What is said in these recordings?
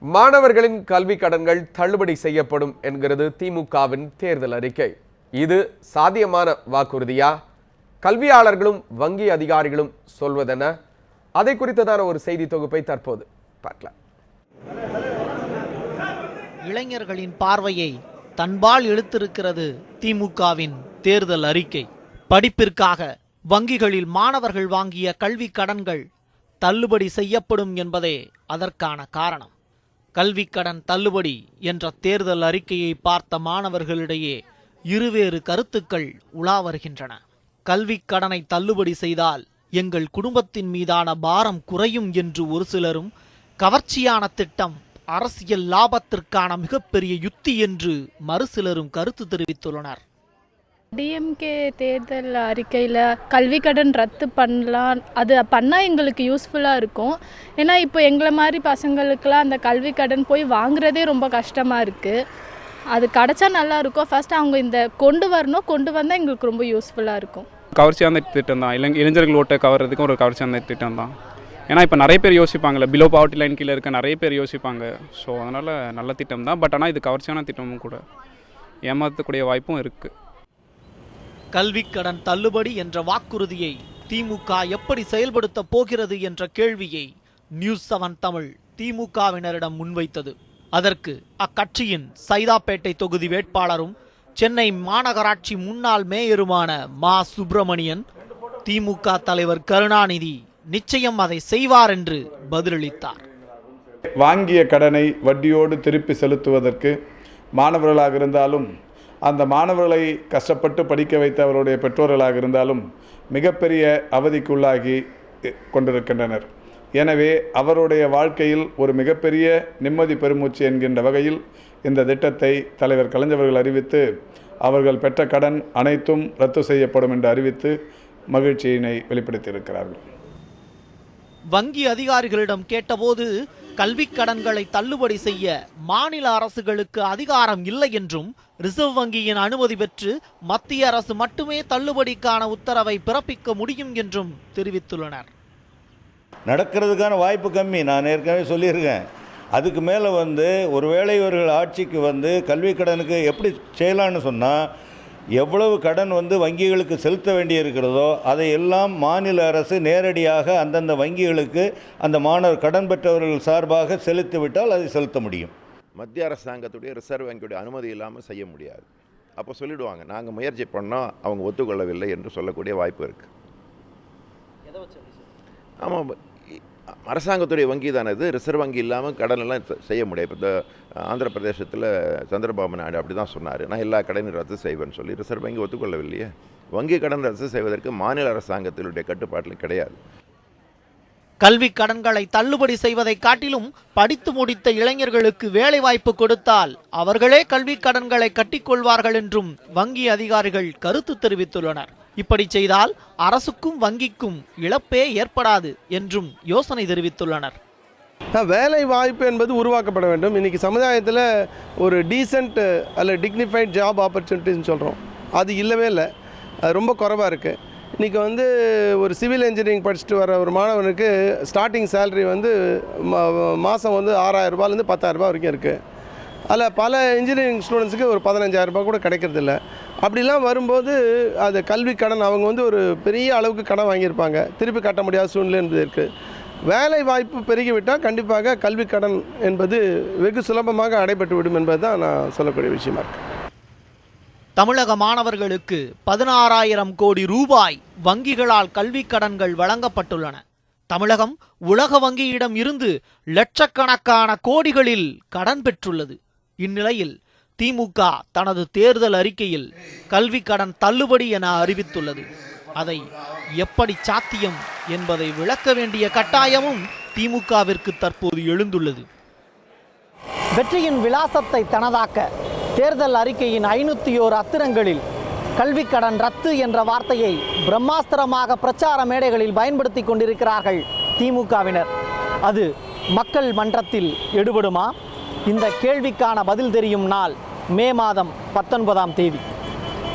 மாணவர்களின் கல்வி கடன்கள் தள்ளுபடி செய்யப்படும் என்கிறது திமுகவின் தேர்தல் அறிக்கை. இது சாத்தியமான வாக்குறுதியா? கல்வியாளர்களும் வங்கி அதிகாரிகளும் சொல்வதென? அதை குறித்ததான ஒரு செய்தி தொகுப்பை தற்போது பார்க்கலாம். இளைஞர்களின் பார்வையை தன்பால் இழுத்திருக்கிறது திமுகவின் தேர்தல் அறிக்கை. படிப்பிற்காக வங்கிகளில் மாணவர்கள் வாங்கிய கல்வி கடன்கள் தள்ளுபடி செய்யப்படும் என்பதே அதற்கான காரணம். கல்வி கடன் தள்ளுபடி என்ற தேர்தல் அறிக்கையை பார்த்த மாணவர்களிடையே இருவேறு கருத்துக்கள் உலா வருகின்றன. கல்வி கடனை தள்ளுபடி செய்தால் எங்கள் குடும்பத்தின் மீதான பாரம் குறையும் என்று ஒரு சிலரும், கவர்ச்சியான திட்டம், அரசியல் லாபத்திற்கான மிகப்பெரிய யுத்தி என்று மறுசிலரும் கருத்து தெரிவித்துள்ளனர். டிஎம்கே தேர்தல் அறிக்கையில் கல்வி கடன் ரத்து பண்ணலாம், அது பண்ணால் எங்களுக்கு யூஸ்ஃபுல்லாக இருக்கும். ஏன்னா இப்போ எங்களை மாதிரி பசங்களுக்கெல்லாம் அந்த கல்வி கடன் போய் வாங்குறதே ரொம்ப கஷ்டமாக இருக்குது. அது கிடச்சா நல்லா இருக்கும். ஃபர்ஸ்ட் அவங்க இந்த கொண்டு வந்தால் எங்களுக்கு ரொம்ப யூஸ்ஃபுல்லாக இருக்கும். கவர்ச்சியான திட்டம் தான், இளைஞர்கள் ஓட்டை கவர்றதுக்கும் ஒரு கவர்ச்சியான திட்டம் தான். ஏன்னா இப்போ நிறைய பேர் யோசிப்பாங்கள்ல, பிலோ பாவர்ட்டி லைன் கீழே இருக்க நிறைய பேர் யோசிப்பாங்க. ஸோ அதனால் நல்ல திட்டம் தான். பட் ஆனால் இது கவர்ச்சியான திட்டமும் கூட, ஏமாற்றக்கூடிய வாய்ப்பும் இருக்குது. கல்வி கடன் தள்ளுபடி என்ற வாக்குறுதியை திமுக எப்படி செயல்படுத்த போகிறது என்ற கேள்வியை நியூஸ் 7 தமிழ் திமுகவினரிடம் முன்வைத்தது. அதற்கு அக்கட்சியின் சைதாப்பேட்டை தொகுதி வேட்பாளரும் சென்னை மாநகராட்சி முன்னாள் மேயருமான மா சுப்பிரமணியன், திமுக தலைவர் கருணாநிதி நிச்சயம் அதை செய்வார் என்று பதிலளித்தார். வாங்கிய கடனை வட்டியோடு திருப்பி செலுத்துவதற்கு மாணவர்களாக இருந்தாலும், அந்த மாணவர்களை கஷ்டப்பட்டு படிக்க வைத்த அவருடைய பெற்றோர்களாக இருந்தாலும் மிகப்பெரிய அவதிக்குள்ளாகி கொண்டிருக்கின்றனர். எனவே அவருடைய வாழ்க்கையில் ஒரு மிகப்பெரிய நிம்மதி பெருமூச்சு என்கின்ற வகையில் இந்த திட்டத்தை தலைவர் கலைஞர்கள் அறிவித்து, அவர்கள் பெற்ற கடன் அனைத்தும் ரத்து செய்யப்படும் என்று அறிவித்து மகிழ்ச்சியினை வெளிப்படுத்தியிருக்கிறார்கள். வங்கி அதிகாரிகளிடம் கேட்டபோது கல்வி கடன்களை தள்ளுபடி செய்ய மாநில அரசுகளுக்கு அதிகாரம் இல்லை என்றும், ரிசர்வ் வங்கியின் அனுமதி பெற்று மத்திய அரசு மட்டுமே தள்ளுபடிக்கான உத்தரவை பிறப்பிக்க முடியும் என்றும் தெரிவித்துள்ளனர். நடக்கிறதுக்கான வாய்ப்பு கம்மி, நான் ஏற்கனவே சொல்லியிருக்கேன். அதுக்கு மேலே ஒருவேளை இவர்கள் ஆட்சிக்கு கல்வி கடனுக்கு எப்படி செய்யலான்னு சொன்னால், எவ்வளவு கடன் வங்கிகளுக்கு செலுத்த வேண்டியிருக்கிறதோ அதையெல்லாம் மாநில அரசு நேரடியாக அந்தந்த வங்கிகளுக்கு அந்த மாணவர் கடன் பெற்றவர்கள் சார்பாக செலுத்திவிட்டால் அதை செலுத்த முடியும். மத்திய அரசாங்கத்துடைய ரிசர்வ் வங்கியுடைய அனுமதி இல்லாமல் செய்ய முடியாது. அப்போ சொல்லிவிடுவாங்க, நாங்கள் முயற்சி பண்ணோம், அவங்க ஒத்துக்கொள்ளவில்லை என்று சொல்லக்கூடிய வாய்ப்பு இருக்குது. ஆமாம், அரசாங்கத்துடைய வங்கி தானே இது. ரிசர்வ் வங்கி இல்லாமல் கடனெல்லாம் செய்ய முடியாது. இப்போ ஆந்திர பிரதேசத்தில் சந்திரபாபு நாயுடு அப்படி தான் சொன்னார், நான் எல்லா கடனையும் ரத்து செய்வேன்னு சொல்லி. ரிசர்வ் வங்கி ஒத்துக்கொள்ளவில்லையே. வங்கி கடன் ரத்து செய்வதற்கு மாநில அரசாங்கத்தினுடைய கட்டுப்பாட்டில் கிடையாது. கல்வி கடன்களை தள்ளுபடி செய்வதை காட்டிலும் படித்து முடித்த இளைஞர்களுக்கு வேலை வாய்ப்பு கொடுத்தால் அவர்களே கல்வி கடன்களை கட்டிக்கொள்வார்கள் என்றும் வங்கி அதிகாரிகள் கருத்து தெரிவித்துள்ளனர். இப்படி செய்தால் அரசுக்கும் வங்கிக்கும் இழப்பே ஏற்படாது என்றும் யோசனை தெரிவித்துள்ளனர். வேலை வாய்ப்பு என்பது உருவாக்கப்பட வேண்டும். இன்றைக்கி சமுதாயத்தில் ஒரு டீசென்ட் அல்ல டிக்னிஃபைட் ஜாப் ஆப்பர்ச்சுனிட்டின்னு சொல்கிறோம், அது இல்லவே இல்லை, அது ரொம்ப குறைவாக இருக்குது. இன்றைக்கி ஒரு சிவில் இன்ஜினியரிங் படிச்சுட்டு வர ஒரு மாணவனுக்கு ஸ்டார்டிங் சேலரி மாதம் 6,000 ரூபாயிலேருந்து 10,000 ரூபாய் வரைக்கும் இருக்குது. அதில் பல இன்ஜினியரிங் ஸ்டூடெண்ட்ஸுக்கு ஒரு 15,000 ரூபாய் கூட கிடைக்கிறதில்ல. அப்படிலாம் வரும்போது அது கல்வி கடன் அவங்க ஒரு பெரிய அளவுக்கு கடன் வாங்கியிருப்பாங்க, திருப்பி கட்ட முடியாத சூழ்நிலை என்பது இருக்குது. வேலை வாய்ப்பு பெருகிவிட்டால் கண்டிப்பாக கல்வி கடன் என்பது வெகு சுலபமாக அடைபட்டு விடும் என்பது தான் நான் சொல்லக்கூடிய விஷயமா இருக்குது. தமிழக மாணவர்களுக்கு 16,000 கோடி ரூபாய் வங்கிகளால் கல்வி கடன்கள் வழங்கப்பட்டுள்ளன. தமிழகம் உலக வங்கியிடம் இருந்து லட்சக்கணக்கான கோடிகளில் கடன் பெற்றுள்ளது. இந்நிலையில் திமுக தனது தேர்தல் அறிக்கையில் கல்வி கடன் தள்ளுபடி என அறிவித்துள்ளது. அதை எப்படி சாத்தியம் என்பதை விளக்க வேண்டிய கட்டாயமும் திமுகவிற்கு தற்போது எழுந்துள்ளது. வெற்றியின் விலாசத்தை தனதாக்க தேர்தல் அறிக்கையின் 501 அத்திரங்களில் கல்வி கடன் ரத்து என்ற வார்த்தையை பிரம்மாஸ்திரமாக பிரச்சார மேடைகளில் பயன்படுத்தி கொண்டிருக்கிறார்கள் திமுகவினர். அது மக்கள் மன்றத்தில் எடுபடுமா? இந்த கேள்விக்கான பதில் தெரியும் நாள் மே மாதம் 19ஆம் தேதி.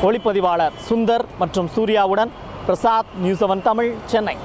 ஒளிப்பதிவாளர் சுந்தர் மற்றும் சூர்யாவுடன் பிரசாத், நியூஸ் 7 தமிழ், சென்னை.